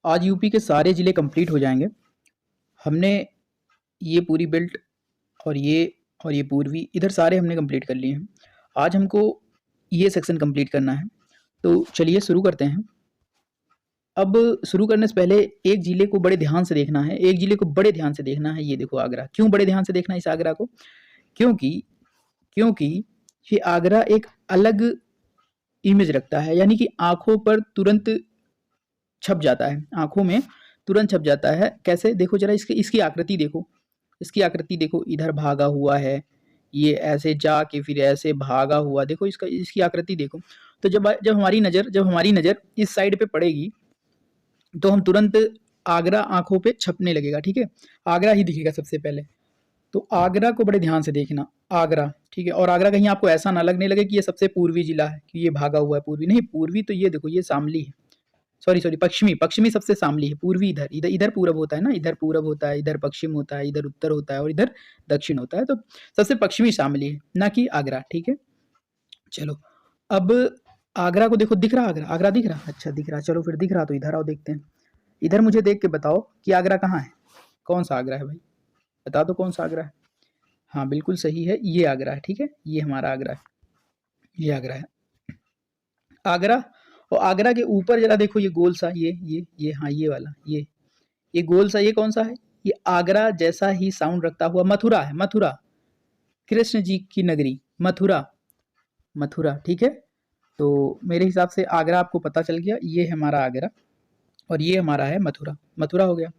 आज यूपी के सारे ज़िले कंप्लीट हो जाएंगे। हमने ये पूरी बेल्ट और ये पूर्वी इधर सारे हमने कंप्लीट कर लिए हैं। आज हमको ये सेक्शन कंप्लीट करना है, तो चलिए शुरू करते हैं। अब शुरू करने से पहले एक ज़िले को बड़े ध्यान से देखना है, एक ज़िले को बड़े ध्यान से देखना है। ये देखो आगरा। क्यों बड़े ध्यान से देखना है इस आगरा को? क्योंकि क्योंकि ये आगरा एक अलग इमेज रखता है, यानी कि आँखों पर तुरंत छप जाता है, आँखों में तुरंत छप जाता है। कैसे? देखो ज़रा इसकी इसकी आकृति देखो, इसकी आकृति देखो, इधर भागा हुआ है, ये ऐसे जाके फिर ऐसे भागा हुआ, देखो इसका इसकी आकृति देखो। तो जब हमारी नज़र इस साइड पे पड़ेगी, तो हम तुरंत आगरा आँखों पे छपने लगेगा, ठीक है? आगरा ही दिखेगा सबसे पहले। तो आगरा को बड़े ध्यान से देखना, आगरा, ठीक है? और आगरा कहीं आपको ऐसा ना लगने लगे कि ये सबसे पूर्वी जिला है, कि ये भागा हुआ है पूर्वी, नहीं, पूर्वी तो ये देखो, ये शामली है। सॉरी, पश्चिमी, पश्चिमी सबसे शामली है, पूर्वी इधर, इधर पूरब होता है ना, इधर पूरब होता है, इधर पश्चिम होता है, इधर उत्तर होता है और इधर दक्षिण होता है। तो सबसे पश्चिमी शामली है, ना कि आगरा, ठीक है? चलो, अब आगरा को देखो, दिख रहा आगरा? आगरा दिख रहा? अच्छा दिख रहा, चलो फिर दिख रहा तो इधर आओ, देखते हैं। इधर मुझे देख के बताओ कि आगरा कहाँ है, कौन सा आगरा है भाई, बता दो कौन सा आगरा है। हाँ बिल्कुल सही है, ये आगरा है, ठीक है? ये हमारा आगरा है, ये आगरा है आगरा। और आगरा के ऊपर जरा देखो, ये गोल सा, ये हाँ, ये वाला, ये गोल सा, ये कौन सा है? ये आगरा जैसा ही साउंड रखता हुआ मथुरा है, मथुरा, कृष्ण जी की नगरी, मथुरा, मथुरा, ठीक है? तो मेरे हिसाब से आगरा आपको पता चल गया, ये है हमारा आगरा और ये हमारा है मथुरा, मथुरा हो गया,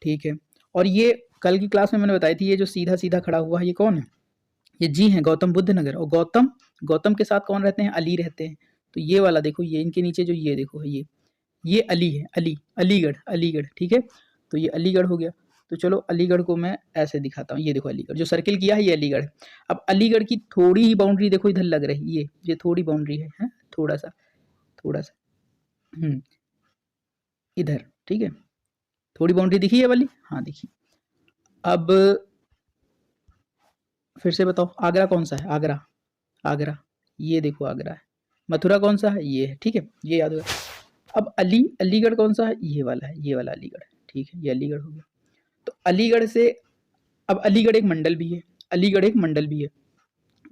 ठीक है? और ये कल की क्लास में मैंने बताई थी, ये जो सीधा सीधा खड़ा हुआ है, ये कौन है? ये जी हैं, गौतम बुद्ध नगर। और गौतम, गौतम के साथ कौन रहते हैं? अली रहते हैं। तो ये वाला देखो, ये इनके नीचे जो ये देखो, ये अली है, अली, अलीगढ़, अलीगढ़, ठीक है? तो ये अलीगढ़ हो गया। तो चलो अलीगढ़ को मैं ऐसे दिखाता हूँ, ये देखो अलीगढ़, जो सर्किल किया है ये अलीगढ़ है। अब अलीगढ़ की थोड़ी ही बाउंड्री देखो इधर लग रही है, ये थोड़ी बाउंड्री है, थोड़ा सा, थोड़ा सा, इधर, ठीक है? थोड़ी बाउंड्री दिखी है वाली? हाँ दिखी। अब फिर से बताओ, आगरा कौन सा है? आगरा, आगरा, ये देखो आगरा है। मथुरा कौन सा है? ये है, ठीक है? ये याद होगा। अब अलीगढ़ कौन सा है? ये वाला है, ये वाला अलीगढ़ है, ठीक है? ये अलीगढ़ हो गया। तो अलीगढ़ से, अब अलीगढ़ एक मंडल भी है, अलीगढ़ एक मंडल भी है।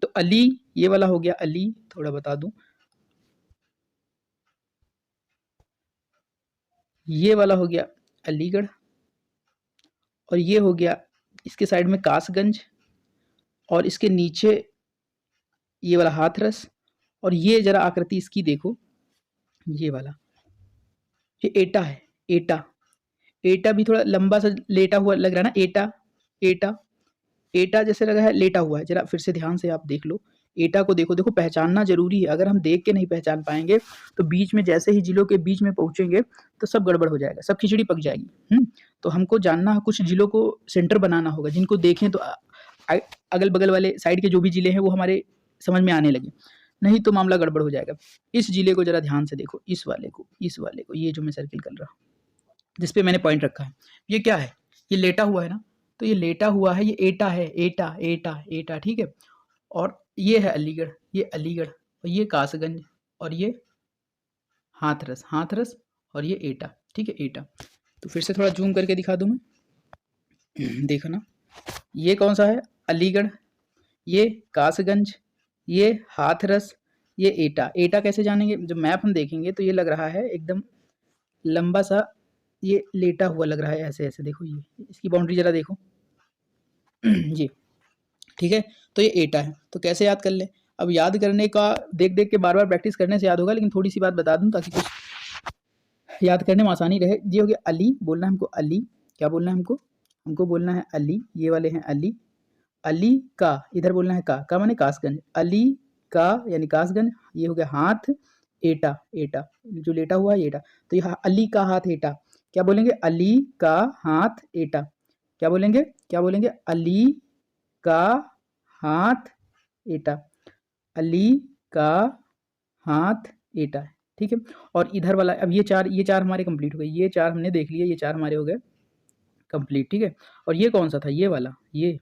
तो अली, ये वाला हो गया अली, थोड़ा बता दूं, ये वाला हो गया अलीगढ़, और ये हो गया इसके साइड में कासगंज, और इसके नीचे ये वाला हाथरस, और ये जरा आकृति इसकी देखो, ये वाला, ये एटा है, एटा, एटा भी थोड़ा लंबा सा लेटा हुआ लग रहा है ना, एटा, एटा, एटा जैसे लग रहा है लेटा हुआ है। जरा फिर से ध्यान से आप देख लो, एटा को देखो, देखो पहचानना जरूरी है। अगर हम देख के नहीं पहचान पाएंगे तो बीच में, जैसे ही जिलों के बीच में पहुंचेंगे तो सब गड़बड़ हो जाएगा, सब खिचड़ी पक जाएगी। तो हमको जानना है, कुछ जिलों को सेंटर बनाना होगा, जिनको देखें तो अगल बगल वाले साइड के जो भी जिले हैं वो हमारे समझ में आने लगे, नहीं तो मामला गड़बड़ हो जाएगा। इस जिले को जरा ध्यान से देखो, इस वाले को, इस वाले को, ये जो मैं सर्किल कर रहा हूँ, जिसपे मैंने पॉइंट रखा है, ये क्या है? ये लेटा हुआ है ना, तो ये लेटा हुआ है, ये एटा है, एटा, एटा, एटा, ठीक है? और ये है अलीगढ़, ये अलीगढ़, और ये कासगंज, और ये हाथरस, हाथरस, और ये एटा, ठीक है? एटा। तो फिर से थोड़ा जूम करके दिखा दूं मैं, देखो ना, ये कौन सा है? अलीगढ़, ये कासगंज, ये हाथरस, ये एटा। एटा कैसे जानेंगे? जब मैप हम देखेंगे तो ये लग रहा है एकदम लंबा सा, ये लेटा हुआ लग रहा है, ऐसे ऐसे देखो, ये इसकी बाउंड्री जरा देखो, ये, ठीक है? तो ये एटा है। तो कैसे याद कर ले? अब याद करने का, देख देख के बार बार प्रैक्टिस करने से याद होगा, लेकिन थोड़ी सी बात बता दूं ताकि कुछ याद करने में आसानी रहे। ये हो गया अली, बोलना है हमको अली, क्या बोलना है हमको? हमको बोलना है अली, ये वाले हैं अली, अली का, इधर बोलना है का माने कासगंज, अली का यानी कासगंज। ये हो गया हाथ, एटा, एटा जो लेटा हुआ है एटा। तो ये अली का हाथ एटा, क्या बोलेंगे? अली का हाथ एटा, क्या बोलेंगे? क्या बोलेंगे? अली का हाथ एटा, अली का हाथ एटा, ठीक है? और इधर वाला, अब ये चार हमारे कंप्लीट हो गए, ये चार हमने देख लिए, ये चार हमारे हो गए कंप्लीट, ठीक है? और ये कौन सा था? ये वाला, ये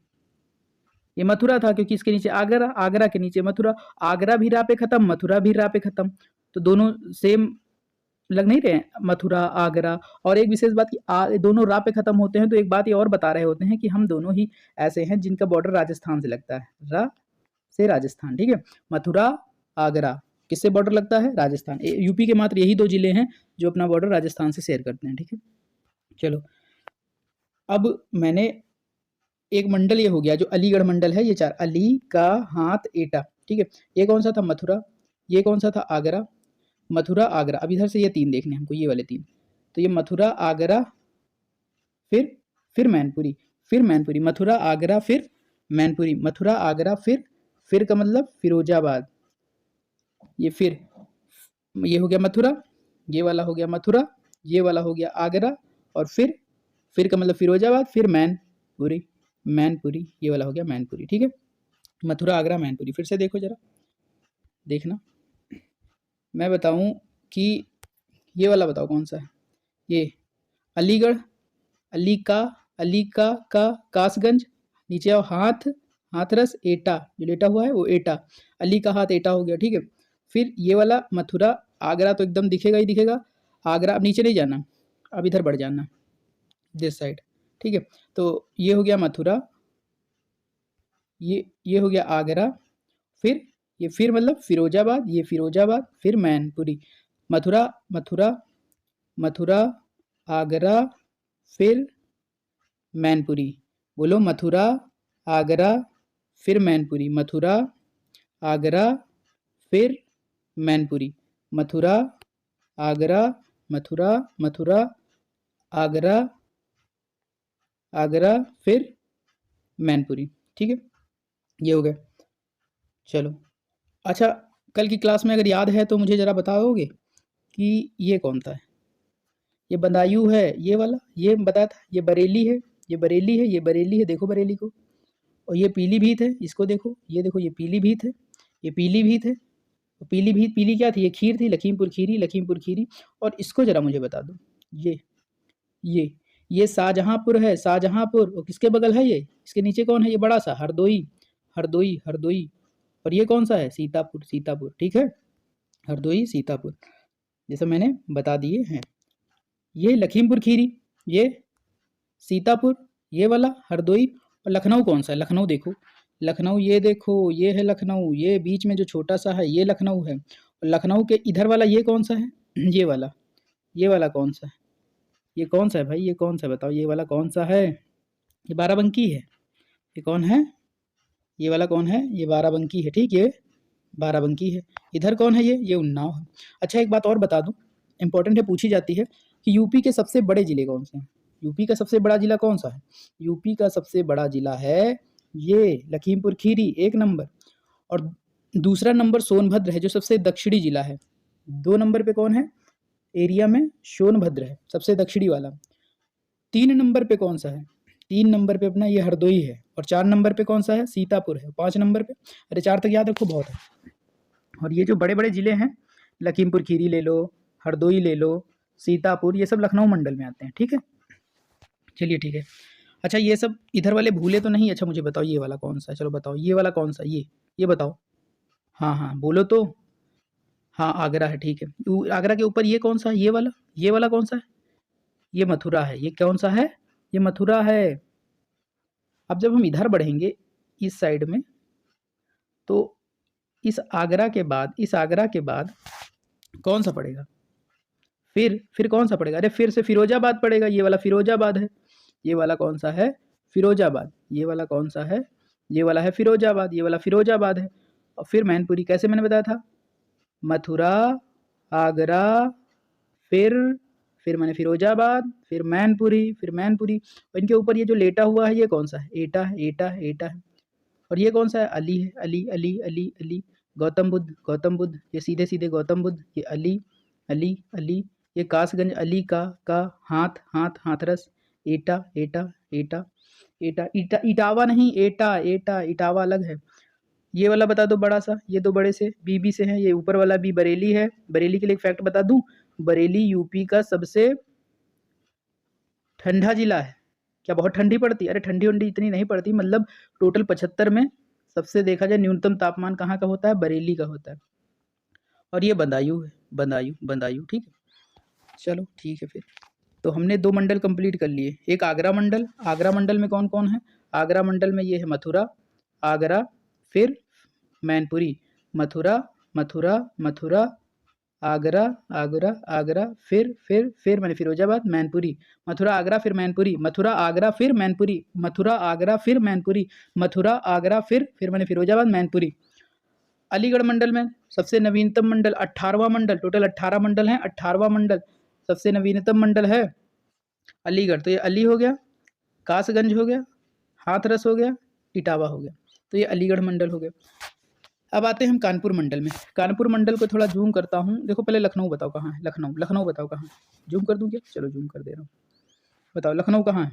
मथुरा था, क्योंकि इसके नीचे आगरा, आगरा के नीचे मथुरा, आगरा भी रा पे खत्म, मथुरा भी रा पे खत्म, तो दोनों सेम लग नहीं रहे हैं, मथुरा, आगरा। और एक विशेष बात कि दोनों रा पे खत्म होते हैं, तो एक बात ये और बता रहे होते हैं कि हम दोनों ही ऐसे हैं जिनका बॉर्डर राजस्थान से लगता है, रा से राजस्थान, ठीक है। मथुरा, आगरा किससे बॉर्डर लगता है? राजस्थान। यूपी के मात्र यही 2 जिले हैं जो अपना बॉर्डर राजस्थान से शेयर करते हैं, ठीक है। चलो, अब मैंने एक मंडल ये हो गया जो अलीगढ़ मंडल है, ये 4, अली का हाथ एटा, ठीक है। ये कौन सा था? मथुरा। ये कौन सा था? आगरा। मथुरा, आगरा। अब इधर से ये 3 देखने हमको, ये वाले 3। तो ये मथुरा, आगरा, फिर मैनपुरी, फिर मैनपुरी, मथुरा, आगरा, फिर मैनपुरी, मथुरा, आगरा, फिर का मतलब फिरोजाबाद। ये फिर, ये हो गया मथुरा, ये वाला हो गया मथुरा, ये वाला हो गया आगरा, और फिर का मतलब फिरोजाबाद, फिर मैनपुरी, मैनपुरी, ये वाला हो गया मैनपुरी, ठीक है। मथुरा, आगरा, मैनपुरी। फिर से देखो जरा, देखना, मैं बताऊं कि ये वाला बताओ कौन सा है? ये अलीगढ़, अली का कासगंज, नीचे आओ, हाथरस, एटा, जो लेटा हुआ है वो एटा, अली का हाथ एटा हो गया, ठीक है। फिर ये वाला मथुरा, आगरा तो एकदम दिखेगा ही दिखेगा, आगरा। अब नीचे नहीं जाना, अब इधर बढ़ जाना, दिस साइड, ठीक है। तो ये हो गया मथुरा, ये हो गया आगरा, फिर मतलब फिरोजाबाद, ये फिरोजाबाद, फिर मैनपुरी, मथुरा, मथुरा, मथुरा, आगरा, फिर मैनपुरी। बोलो, मथुरा, आगरा, फिर मैनपुरी, मथुरा, आगरा, फिर मैनपुरी, मथुरा, आगरा, मथुरा, मथुरा, आगरा, आगरा, फिर मैनपुरी, ठीक है। ये हो गया। चलो, अच्छा, कल की क्लास में अगर याद है तो मुझे ज़रा बताओगे कि ये कौन सा है? ये बदायूं है, ये वाला, ये बताया था, ये बरेली है, ये बरेली है, ये बरेली है, देखो बरेली को। और ये पीलीभीत है, इसको देखो, ये देखो, ये पीलीभीत है, ये पीलीभीत है। तो पीलीभीत, पीली क्या थी? ये खीर थी, लखीमपुर खीरी, लखीमपुर खीरी। और इसको जरा मुझे बता दो, ये ये शाहजहांपुर है, शाहजहांपुर। और किसके बगल है ये? इसके नीचे कौन है? ये बड़ा सा हरदोई, हरदोई, हरदोई। और ये कौन सा है? सीतापुर, सीतापुर, ठीक है, हरदोई, सीतापुर, जैसे मैंने बता दिए हैं। ये लखीमपुर खीरी, ये सीतापुर, ये वाला हरदोई। और लखनऊ कौन सा है? लखनऊ देखो, लखनऊ, ये देखो, ये है लखनऊ, ये बीच में जो छोटा सा है ये लखनऊ है। और लखनऊ के इधर वाला ये कौन सा है? ये वाला कौन सा है? ये कौन सा है भाई? ये कौन सा है बताओ? ये वाला कौन सा है? ये बाराबंकी है। ये कौन है? ये वाला कौन है? ये बाराबंकी है, ठीक, ये बाराबंकी है। इधर कौन है? ये उन्नाव है। अच्छा, एक बात और बता दूं, इंपॉर्टेंट है, पूछी जाती है कि यूपी के सबसे बड़े जिले कौन से हैं? यूपी का सबसे बड़ा जिला कौन सा है? यूपी का सबसे बड़ा जिला है ये लखीमपुर खीरी, 1 नंबर। और दूसरा नंबर सोनभद्र है, जो सबसे दक्षिणी जिला है। 2 नंबर पे कौन है एरिया में? सोनभद्र है, सबसे दक्षिणी वाला। 3 नंबर पे कौन सा है? 3 नंबर पे अपना ये हरदोई है। और 4 नंबर पे कौन सा है? सीतापुर है। 5 नंबर पे, अरे 4 तक याद रखो, बहुत है। और ये जो बड़े बड़े जिले हैं, लखीमपुर खीरी ले लो, हरदोई ले लो, सीतापुर, ये सब लखनऊ मंडल में आते हैं, ठीक है। चलिए, ठीक है। अच्छा, ये सब इधर वाले भूले तो नहीं? अच्छा, मुझे बताओ ये वाला कौन सा है? चलो बताओ, ये वाला कौन सा? ये बताओ। हाँ हाँ, बोलो तो। हाँ, आगरा है, ठीक है। आगरा के ऊपर ये कौन सा है? ये वाला कौन सा है? ये मथुरा है। ये कौन सा है? ये मथुरा है। अब जब हम इधर बढ़ेंगे इस साइड में, तो इस आगरा के बाद कौन सा पड़ेगा? फिर कौन सा पड़ेगा? अरे फिर से फिरोजाबाद पड़ेगा। ये वाला फिरोजाबाद है। ये वाला कौन सा है? फिरोजाबाद। ये वाला कौन सा है? ये वाला है फिरोजाबाद। ये वाला फिरोजाबाद है। और फिर मैनपुरी, कैसे मैंने बताया था? मथुरा, आगरा, फिर मैंने फिरोजाबाद, फिर मैनपुरी। और इनके ऊपर ये जो लेटा हुआ है ये कौन सा है? एटा है, एटा है, एटा है। और ये कौन सा है? अली है, अली, अली, अली, अली। गौतम बुद्ध, ये सीधे सीधे गौतम बुद्ध, ये अली, अली, अली। ये कासगंज, अली का हाथरस, एटा, एटा, एटा, एटा, इटावा नहीं, एटा, एटा, इटावा अलग है। ये वाला बता दो बड़ा सा, ये 2 बड़े से बी से हैं। ये ऊपर वाला बी बरेली है। बरेली के लिए एक फैक्ट बता दूं, बरेली यूपी का सबसे ठंडा जिला है। क्या बहुत ठंडी पड़ती है? अरे ठंडी वंडी इतनी नहीं पड़ती, मतलब टोटल 75 में सबसे देखा जाए न्यूनतम तापमान कहाँ का होता है? बरेली का होता है। और ये बदायूं है, बदायूं, ठीक है। चलो ठीक है फिर। तो हमने 2 मंडल कंप्लीट कर लिए। एक आगरा मंडल में कौन-कौन है? आगरा मंडल में ये है मथुरा, आगरा, फिर मैनपुरी, मथुरा, मथुरा, मथुरा, आगरा, आगरा, आगरा, फिर माने फिरोजाबाद, मैनपुरी, मथुरा, आगरा, फिर मैनपुरी, मथुरा, आगरा, फिर मैनपुरी, मथुरा, आगरा, फिर मैनपुरी, मथुरा, आगरा, फिर माने फिरोजाबाद, मैनपुरी। अलीगढ़ मंडल में सबसे नवीनतम मंडल 18वां मंडल, टोटल 18 मंडल हैं, 18वां मंडल सबसे नवीनतम मंडल है अलीगढ़। तो ये अली हो गया, कासगंज हो गया, हाथरस हो गया, इटावा हो गया। तो ये अलीगढ़ मंडल हो गया। अब आते हैं हम कानपुर मंडल में। कानपुर मंडल को थोड़ा जूम करता हूँ। देखो पहले लखनऊ बताओ कहाँ है? लखनऊ बताओ कहाँ है? जूम कर दूँ क्या? चलो जूम कर दे रहा हूँ। बताओ लखनऊ कहाँ है?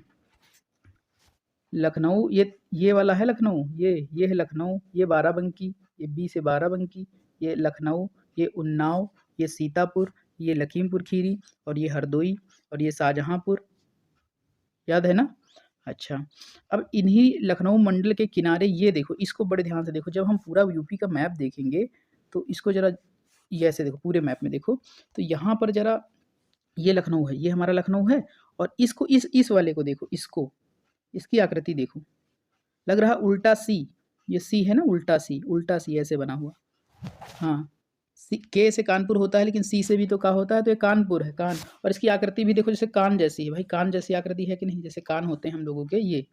लखनऊ ये वाला है लखनऊ, ये है लखनऊ, ये बाराबंकी, ये बी से बाराबंकी, ये लखनऊ, ये उन्नाव, ये सीतापुर, ये लखीमपुर खीरी और ये हरदोई और ये शाहजहाँपुर। याद है ना? अच्छा, अब इन्हीं लखनऊ मंडल के किनारे ये देखो, इसको बड़े ध्यान से देखो। जब हम पूरा यूपी का मैप देखेंगे तो इसको ज़रा ये ऐसे देखो, पूरे मैप में देखो तो यहाँ पर ज़रा ये लखनऊ है, ये हमारा लखनऊ है और इसको इस वाले को देखो, इसकी आकृति देखो, लग रहा उल्टा सी, ये सी है ना, उल्टा सी ऐसे बना हुआ। हाँ, सी के से कानपुर होता है लेकिन सी से भी तो का होता है, तो ये कानपुर है, कान। और इसकी आकृति भी देखो जैसे कान जैसी है भाई, कान जैसी आकृति है कि नहीं? जैसे कान होते हैं हम लोगों के, ये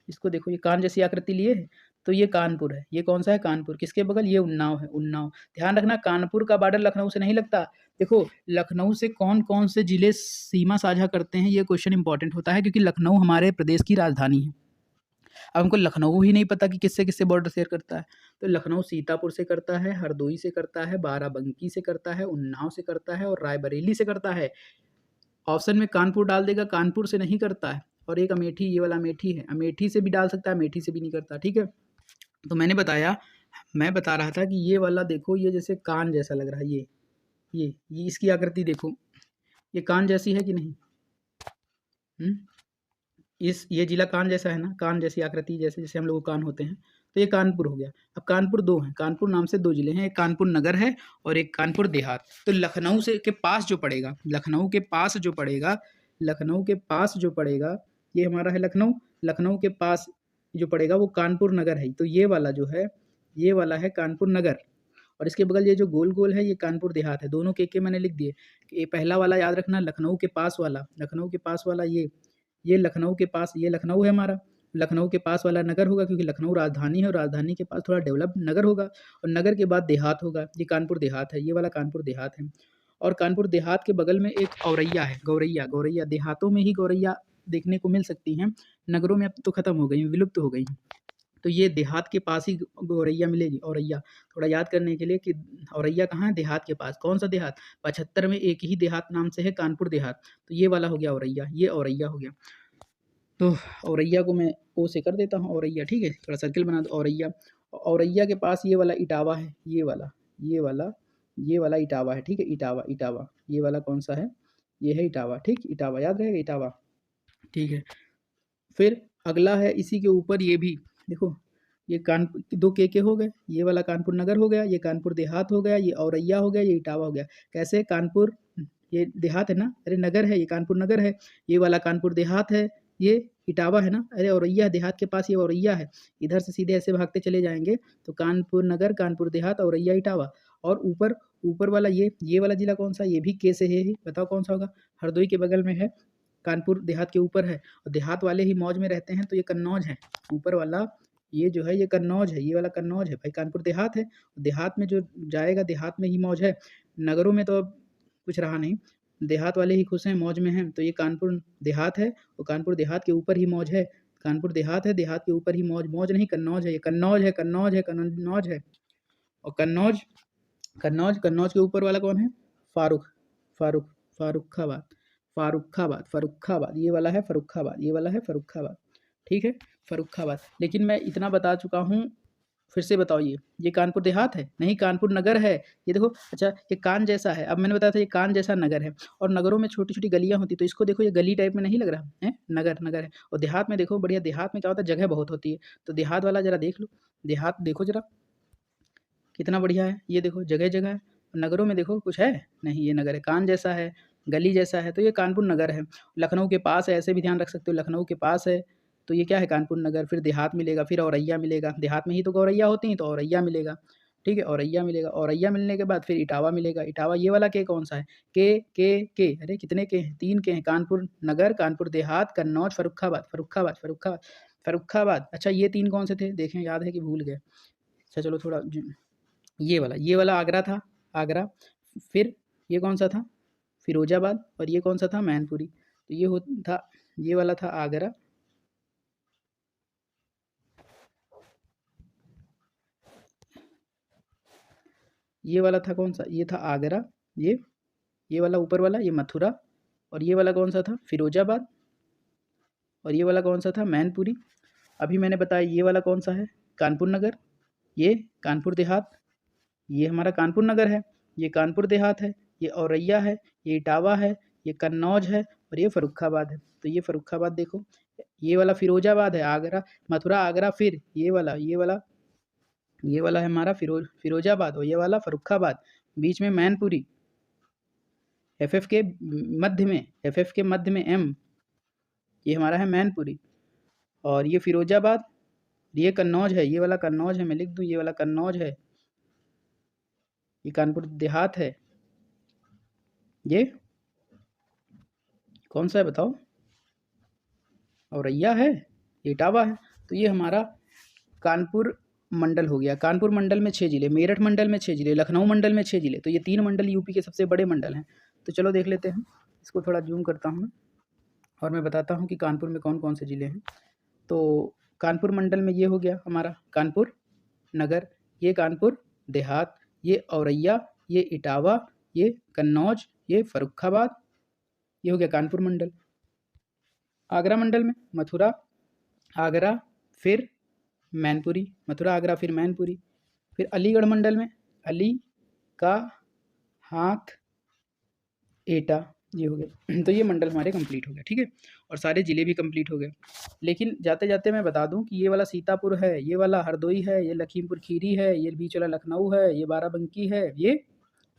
इसको देखो, ये कान जैसी आकृति लिए है, तो ये कानपुर है। ये कौन सा है? कानपुर। किसके बगल? ये उन्नाव है, उन्नाव। ध्यान रखना कानपुर का बॉर्डर लखनऊ से नहीं लगता। देखो लखनऊ से कौन-कौन से जिले सीमा साझा करते हैं, ये क्वेश्चन इंपॉर्टेंट होता है क्योंकि लखनऊ हमारे प्रदेश की राजधानी है। अब हमको लखनऊ ही नहीं पता कि किससे-किससे बॉर्डर शेयर करता है। तो लखनऊ सीतापुर से करता है, हरदोई से करता है, बाराबंकी से करता है, उन्नाव से करता है और रायबरेली से करता है। ऑप्शन में कानपुर डाल देगा, कानपुर से नहीं करता है। और एक अमेठी, ये वाला अमेठी है, अमेठी से भी डाल सकता है, अमेठी से भी नहीं करता, ठीक है। तो मैं बता रहा था कि ये वाला देखो, ये जैसे कान जैसा लग रहा है, ये इसकी आकृति देखो, ये कान जैसी है कि नहीं? ये जिला कान जैसा है ना, कान जैसी आकृति, जैसे जैसे हम लोग को कान होते हैं। तो ये कानपुर हो गया। अब कानपुर 2 हैं, कानपुर नाम से 2 जिले हैं, एक कानपुर नगर है और एक कानपुर देहात। तो लखनऊ से के पास जो पड़ेगा, लखनऊ के पास जो पड़ेगा, ये हमारा है लखनऊ। लखनऊ के पास जो पड़ेगा वो कानपुर नगर है। तो ये वाला जो है, ये वाला है कानपुर नगर और इसके बगल ये जो गोल-गोल है, ये कानपुर देहात है। दोनों के मैंने लिख दिए। ये पहला वाला याद रखना, लखनऊ के पास वाला ये लखनऊ के पास, ये लखनऊ है हमारा, लखनऊ के पास वाला नगर होगा क्योंकि लखनऊ राजधानी है और राजधानी के पास थोड़ा डेवलप नगर होगा और नगर के बाद देहात होगा। ये कानपुर देहात है, ये वाला कानपुर देहात है। और कानपुर देहात के बगल में एक औरैया है, गौरैया। देहातों में ही गौरैया देखने को मिल सकती हैं, नगरों में अब तो खत्म हो गई, विलुप्त हो गई। तो ये देहात के पास ही गौरैया मिलेगी, औरैया। थोड़ा याद करने के लिए कि औरैया कहाँ है? देहात के पास। कौन सा देहात? 75 में एक ही देहात नाम से है, कानपुर देहात। तो ये वाला हो गया औरैया, ये औरैया हो गया। तो औरैया को मैं ओ से कर देता हूँ, औरैया, ठीक है। थोड़ा सर्किल बना दो, औरैया। औरैया के पास ये वाला इटावा है, ये वाला इटावा है, ठीक है। इटावा, ये वाला कौन सा है? ये है इटावा, ठीक। इटावा याद रहेगा, इटावा, ठीक है। फिर अगला है इसी के ऊपर, ये भी देखो, ये कानपुर 2 के हो गए। ये वाला कानपुर नगर हो गया, ये कानपुर देहात हो गया, ये औरैया हो गया, ये इटावा हो गया। कैसे? कानपुर ये देहात है ना, अरे नगर है, ये कानपुर नगर है। ये वाला कानपुर देहात है, ये इटावा है ना, अरे औरैया देहात के पास ये औरैया है। इधर से सीधे ऐसे भागते चले जाएंगे तो कानपुर नगर, कानपुर देहात, औरैया, इटावा। और ऊपर वाला ये वाला जिला कौन सा? ये भी के से है ही, बताओ कौन सा होगा? हरदोई के बगल में है, कानपुर देहात के ऊपर है और देहात वाले ही मौज में रहते हैं, तो ये कन्नौज है। ऊपर वाला ये जो है, ये कन्नौज है, ये वाला कन्नौज है भाई। कानपुर देहात है, देहात में जो जाएगा देहात में ही मौज है। नगरों में तो अब कुछ रहा नहीं, देहात वाले ही खुश हैं, मौज में हैं। तो ये कानपुर देहात है और कानपुर देहात के ऊपर ही मौज है। कानपुर देहात है, देहात के ऊपर ही मौज नहीं, कन्नौज है। ये कन्नौज है। और कन्नौज के ऊपर वाला कौन है? फारुखाबाद, ये वाला है फर्रुखाबाद, ठीक है, फर्रुखाबाद। लेकिन मैं इतना बता चुका हूँ, फिर से बताओ, ये कानपुर देहात है? नहीं, कानपुर नगर है। ये देखो, अच्छा ये कान जैसा है, अब मैंने बताया था ये कान जैसा नगर है और नगरों में छोटी-छोटी गलियाँ होती, तो इसको देखो, ये गली टाइप में नहीं लग रहा है? नगर है। और देहात में देखो, बढ़िया, देहात में क्या होता है, जगह बहुत होती है। तो देहात वाला ज़रा देख लो, देहात देखो ज़रा, कितना बढ़िया है। ये देखो, जगह-जगह है। नगरों में देखो कुछ है? नहीं, ये नगर है, कान जैसा है। गली जैसा है, तो ये कानपुर नगर है। लखनऊ के पास है, ऐसे भी ध्यान रख सकते हो, लखनऊ के पास है तो ये क्या है, कानपुर नगर। फिर देहात मिलेगा, फिर औरैया मिलेगा, देहात में ही तो गौरैया होती हैं, तो औरैया मिलेगा, ठीक है, औरैया मिलेगा। औरैया मिलने के बाद फिर इटावा मिलेगा। इटावा ये वाला के कौन सा है, के, अरे कितने के हैं, 3 के हैं। कानपुर नगर, कानपुर देहात, कन्नौज, फर्रुखाबाद, फर्रुखाबाद। अच्छा ये 3 कौन से थे, देखें याद है कि भूल गए। अच्छा चलो थोड़ा ये वाला आगरा था, आगरा। फिर ये कौन सा था, फिरोजाबाद। और ये कौन सा था, मैनपुरी। तो ये वाला था आगरा, ये वाला था कौन सा, ये था आगरा। ये वाला ऊपर वाला ये मथुरा। और ये वाला कौन सा था, फिरोजाबाद। और ये वाला कौन सा था, मैनपुरी। अभी मैंने बताया ये वाला कौन सा है, कानपुर नगर। ये कानपुर देहात, ये हमारा कानपुर नगर है। ये कानपुर देहात है, ये औरैया है, ये इटावा है, ये कन्नौज है और ये फर्रुखाबाद है। तो ये फर्रुखाबाद देखो, ये वाला फिरोजाबाद है, आगरा, मथुरा, आगरा। फिर ये वाला है हमारा फिरोजाबाद और ये वाला फर्रुखाबाद। बीच में मैनपुरी, एफ के मध्य में एम, ये हमारा है मैनपुरी। और ये फिरोजाबाद, ये कन्नौज है, ये वाला कन्नौज है, मैं लिख दूँ, ये वाला कन्नौज है। ये कानपुर देहात है। ये कौन सा है बताओ, औरैया है, इटावा है। तो ये हमारा कानपुर मंडल हो गया। कानपुर मंडल में 6 जिले, मेरठ मंडल में 6 जिले, लखनऊ मंडल में 6 जिले। तो ये 3 मंडल यूपी के सबसे बड़े मंडल हैं। तो चलो देख लेते हैं, इसको थोड़ा जूम करता हूँ और मैं बताता हूँ कि कानपुर में कौन कौन से ज़िले हैं। तो कानपुर मंडल में ये हो गया हमारा कानपुर नगर, ये कानपुर देहात, ये औरैया, ये इटावा, ये कन्नौज, ये फर्रुखाबाद। ये हो गया कानपुर मंडल। आगरा मंडल में मथुरा, आगरा, फिर मैनपुरी, मथुरा, आगरा, फिर मैनपुरी। फिर अलीगढ़ मंडल में अली का हाथ एटा, ये हो गया। तो ये मंडल हमारे कंप्लीट हो गए, ठीक है, और सारे ज़िले भी कंप्लीट हो गए। लेकिन जाते जाते मैं बता दूं कि ये वाला सीतापुर है, ये वाला हरदोई है, ये लखीमपुर खीरी है, ये बीच वाला लखनऊ है, ये बाराबंकी है, ये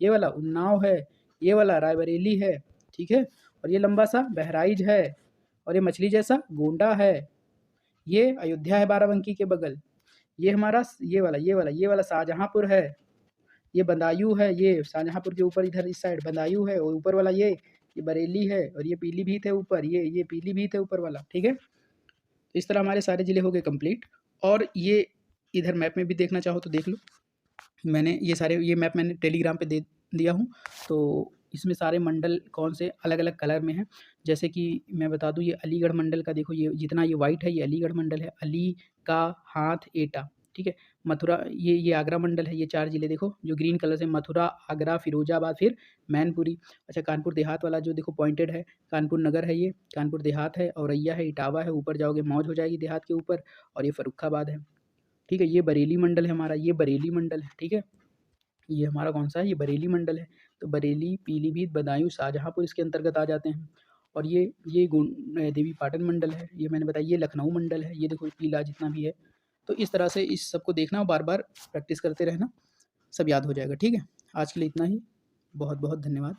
वाला उन्नाव है, ये वाला रायबरेली है, ठीक है, और ये लंबा सा बहराइच है, और ये मछली जैसा गोंडा है, ये अयोध्या है बाराबंकी के बगल। ये हमारा ये वाला शाहजहाँपुर है, ये बदायूं है, ये शाहजहाँपुर के ऊपर इधर इस साइड बदायूं है, और ऊपर वाला ये बरेली है, और ये पीलीभीत है ऊपर, ये पीलीभीत है ऊपर वाला, ठीक है। तो इस तरह हमारे सारे ज़िले हो गए कंप्लीट। और ये इधर मैप में भी देखना चाहो तो देख लो, मैंने ये मैप मैंने टेलीग्राम पे दे दिया हूँ। तो इसमें सारे मंडल कौन से अलग अलग कलर में हैं। जैसे कि मैं बता दूँ, ये अलीगढ़ मंडल का देखो, ये जितना ये वाइट है ये अलीगढ़ मंडल है, अली का हाथ एटा, ठीक है। मथुरा, ये आगरा मंडल है, ये 4 ज़िले देखो जो ग्रीन कलर से, मथुरा, आगरा, फिरोजाबाद, फिर मैनपुरी। अच्छा कानपुर देहात वाला जो देखो पॉइंटेड है, कानपुर नगर है, ये कानपुर देहात है, औरैया है, इटावा है, ऊपर जाओगे मौज हो जाएगी देहात के ऊपर, और ये फर्रुखाबाद है, ठीक है। ये बरेली मंडल है हमारा, ये बरेली मंडल है, ठीक है। ये हमारा कौन सा है, ये बरेली मंडल है। तो बरेली, पीलीभीत, बदायूं, शाहजहाँपुर इसके अंतर्गत आ जाते हैं। और ये देवी पाटन मंडल है, ये मैंने बताया, ये लखनऊ मंडल है, ये देखो पीला जितना भी है। तो इस तरह से इस सबको देखना और बार बार प्रैक्टिस करते रहना, सब याद हो जाएगा, ठीक है। आज के लिए इतना ही, बहुत बहुत धन्यवाद।